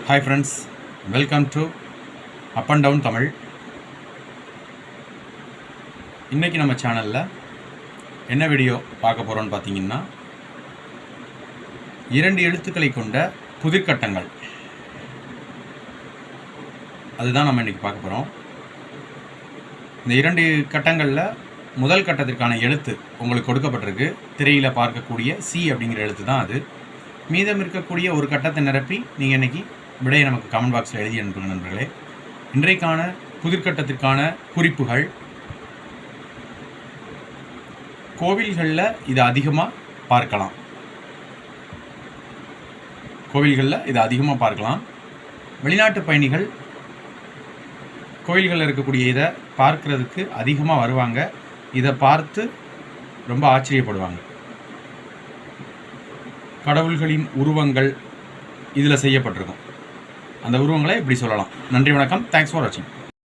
Hi friends, welcome to Up and Down Tamil. இன்னைக்கு நம்ம சேனலில் என்ன வீடியோ பார்க்க போகிறோன்னு பார்த்தீங்கன்னா, 2 எழுத்துக்களை கொண்ட புதிர்கட்டங்கள் அதுதான் நம்ம இன்றைக்கி பார்க்க போகிறோம். இந்த 2 கட்டங்களில் முதல் கட்டத்திற்கான எழுத்து உங்களுக்கு கொடுக்கப்பட்டிருக்கு. திரையில் பார்க்கக்கூடிய சி அப்படிங்கிற எழுத்து தான் அது. மீதம் இருக்கக்கூடிய ஒரு கட்டத்தை நிரப்பி நீங்கள் இன்றைக்கி விடையை நமக்கு கமெண்ட் பாக்ஸில் எழுதி அனுப்புங்க நண்பர்களே. இன்றைக்கான புதிர்கட்டத்திற்கான குறிப்புகள்: கோவில்களில் இது அதிகமாக பார்க்கலாம். வெளிநாட்டு பயணிகள் கோவில்களில் இருக்கக்கூடிய இதை பார்க்கறதுக்கு அதிகமாக வருவாங்க. இதை பார்த்து ரொம்ப ஆச்சரியப்படுவாங்க. கடவுள்களின் உருவங்கள் இதில் செய்யப்பட்டிருக்கும். அந்த உருவங்களை இப்படி சொல்லலாம். நன்றி, வணக்கம். தேங்க்ஸ் ஃபார் வாட்சிங்.